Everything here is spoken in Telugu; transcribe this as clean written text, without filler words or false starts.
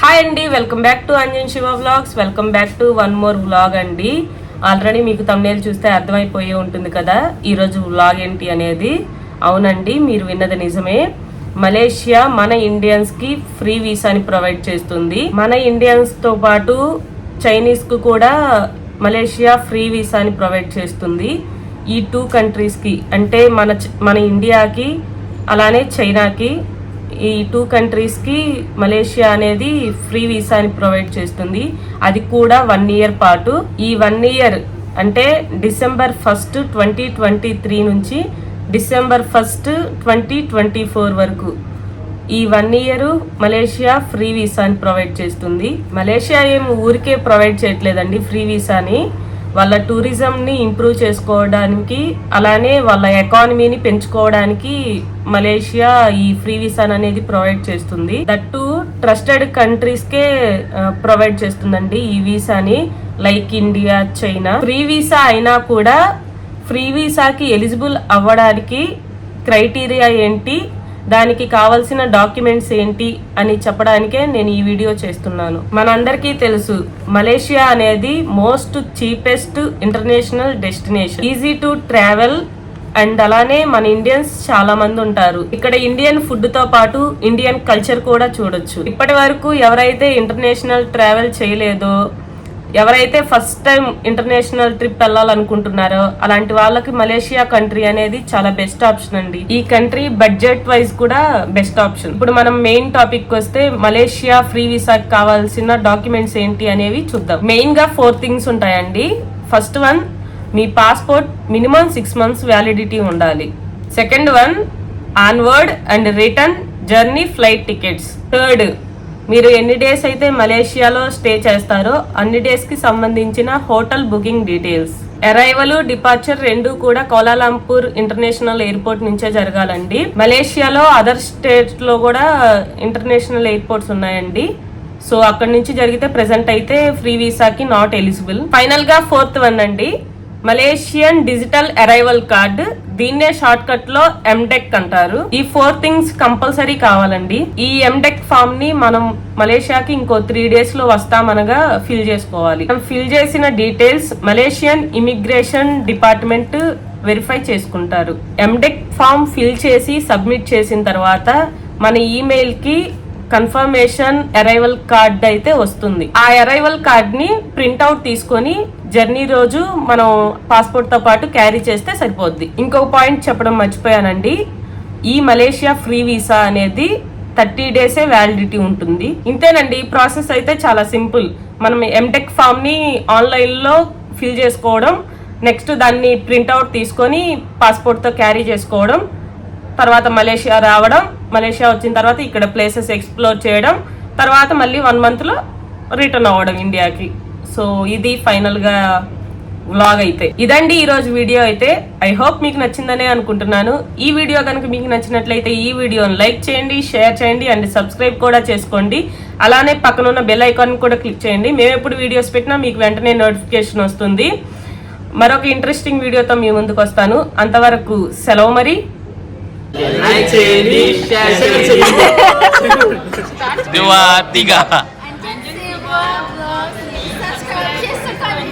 హాయ్ అండి, welcome back to Anjan Shiva vlogs. Welcome back to one more vlog అండి. ఆల్రెడీ మీకు thumbnail చూస్తే అర్థమైపోయే ఉంటుంది కదా ఈరోజు వ్లాగ్ ఏంటి అనేది. అవునండి, మీరు విన్నది నిజమే. మలేషియా మన ఇండియన్స్ కి ఫ్రీ వీసాని ప్రొవైడ్ చేస్తుంది. మన ఇండియన్స్ తో పాటు చైనీస్ కు కూడా మలేషియా ఫ్రీ వీసాని ప్రొవైడ్ చేస్తుంది. ఈ 2 కంట్రీస్ కి అంటే మన ఇండియాకి అలానే చైనాకి, ఈ 2 కంట్రీస్ కి మలేషియా అనేది ఫ్రీ వీసాని ప్రొవైడ్ చేస్తుంది. అది కూడా 1 ఇయర్ పాటు. ఈ 1 ఇయర్ అంటే డిసెంబర్ 1, 2023 నుంచి డిసెంబర్ 1, 2024 వరకు ఈ 1 ఇయర్ మలేషియా ఫ్రీ వీసాని ప్రొవైడ్ చేస్తుంది. మలేషియా ఏం ఊరికే ప్రొవైడ్ చేయట్లేదండి ఫ్రీ వీసాని. వాళ్ళ టూరిజంని ఇంప్రూవ్ చేసుకోవడానికి అలానే వాళ్ళ ఎకానమీని పెంచుకోవడానికి మలేషియా ఈ ఫ్రీ వీసాని అనేది ప్రొవైడ్ చేస్తుంది. దట్టు ట్రస్టెడ్ కంట్రీస్కే ప్రొవైడ్ చేస్తుందండి ఈ వీసాని, like India, China. Free visa అయినా కూడా ఫ్రీ వీసాకి ఎలిజిబుల్ అవ్వడానికి క్రైటీరియా ఏంటి, దానికి కావాల్సిన డాక్యుమెంట్స్ ఏంటి అని చెప్పడానికే నేను ఈ వీడియో చేస్తున్నాను. మనందరికీ తెలుసు మలేషియా అనేది most cheapest international destination, easy to travel. And అలానే మన ఇండియన్స్ చాలా మంది ఉంటారు ఇక్కడ. ఇండియన్ ఫుడ్ తో పాటు ఇండియన్ కల్చర్ కూడా చూడొచ్చు. ఇప్పటి వరకు ఎవరైతే ఇంటర్నేషనల్ ట్రావెల్ చేయలేదో, ఎవరైతే ఫస్ట్ టైం ఇంటర్నేషనల్ ట్రిప్ వెళ్ళాలనుకుంటున్నారో అలాంటి వాళ్ళకి మలేషియా కంట్రీ అనేది చాలా బెస్ట్ ఆప్షన్ అండి. ఈ కంట్రీ బడ్జెట్ వైజ్ కూడా బెస్ట్ ఆప్షన్. ఇప్పుడు మనం మెయిన్ టాపిక్ వస్తే మలేషియా ఫ్రీ వీసాకి కావాల్సిన డాక్యుమెంట్స్ ఏంటి అనేవి చూద్దాం. మెయిన్ గా 4 థింగ్స్ ఉంటాయండి. ఫస్ట్ వన్, మీ పాస్పోర్ట్ మినిమం 6 months వ్యాలిడిటీ ఉండాలి. Second one, onward and return journey flight tickets. Third, మీరు ఎన్ని డేస్ అయితే మలేషియాలో స్టే చేస్తారో అన్ని డేస్ కి సంబంధించిన hotel booking details. Arrival, departure 2 కూడా కోలాలంపూర్ ఇంటర్నేషనల్ ఎయిర్పోర్ట్ నుంచే జరగాలండి. మలేషియాలో అదర్ స్టేట్స్ లో కూడా ఇంటర్నేషనల్ ఎయిర్పోర్ట్స్ ఉన్నాయండి. సో అక్కడి నుంచి జరిగితే ప్రెసెంట్ అయితే ఫ్రీ వీసాకి నాట్ ఎలిజిబుల్. ఫైనల్ గా 4th వన్ అండి, మలేషియన్ డిజిటల్ అరైవల్ కార్డ్. దీన్నే షార్ట్ కట్ లో ఎండెక్ అంటారు. ఈ 4 థింగ్స్ కంపల్సరీ కావాలండి. ఈ ఎండెక్ ఫామ్ ని మనం మలేషియాకి ఇంకో 3 days లో వస్తామనగా ఫిల్ చేసుకోవాలి. మనం ఫిల్ చేసిన details Malaysian immigration department verify చేసుకుంటారు. ఎండెక్ ఫామ్ ఫిల్ చేసి సబ్మిట్ చేసిన తర్వాత మన ఈమెయిల్ కి కన్ఫర్మేషన్ అరైవల్ కార్డ్ అయితే వస్తుంది. ఆ అరైవల్ కార్డ్ ని ప్రింట్అవుట్ తీసుకొని జర్నీ రోజు మనం పాస్పోర్ట్ తో పాటు క్యారీ చేస్తే సరిపోద్ది. ఇంకొక పాయింట్ చెప్పడం మర్చిపోయానండి, ఈ మలేషియా ఫ్రీ వీసా అనేది 30 days వ్యాలిడిటీ ఉంటుంది. ఇంతేనండి, ప్రాసెస్ అయితే చాలా సింపుల్. మనం ఎంటెక్ ఫామ్ ని ఆన్లైన్ లో ఫిల్ చేసుకోవడం, నెక్స్ట్ దాన్ని ప్రింట్అవుట్ తీసుకొని పాస్పోర్ట్ తో క్యారీ చేసుకోవడం, తర్వాత మలేషియా రావడం, మలేషియా వచ్చిన తర్వాత ఇక్కడ ప్లేసెస్ ఎక్స్ప్లోర్ చేయడం, తర్వాత మళ్ళీ 1 month లో రిటర్న్ అవ్వడం ఇండియాకి. సో ఇది ఫైనల్ గా వ్లాగ్ అయితే. ఇదండి ఈ రోజు వీడియో అయితే. ఐ హోప్ మీకు నచ్చిందనే అనుకుంటున్నాను. ఈ వీడియో కనుక మీకు నచ్చినట్లయితే ఈ వీడియోని లైక్ చేయండి, షేర్ చేయండి అండ్ సబ్స్క్రైబ్ కూడా చేసుకోండి. అలానే పక్కనున్న బెల్ ఐకాన్ కూడా క్లిక్ చేయండి. మేము ఎప్పుడు వీడియోస్ పెట్టినా మీకు వెంటనే నోటిఫికేషన్ వస్తుంది. మరొక ఇంట్రెస్టింగ్ వీడియోతో మీ ముందుకు వస్తాను. అంతవరకు సెలవు మరి. Like చేయండి, షేర్ చేయండి. 2, 3. Subscribe, subscribe.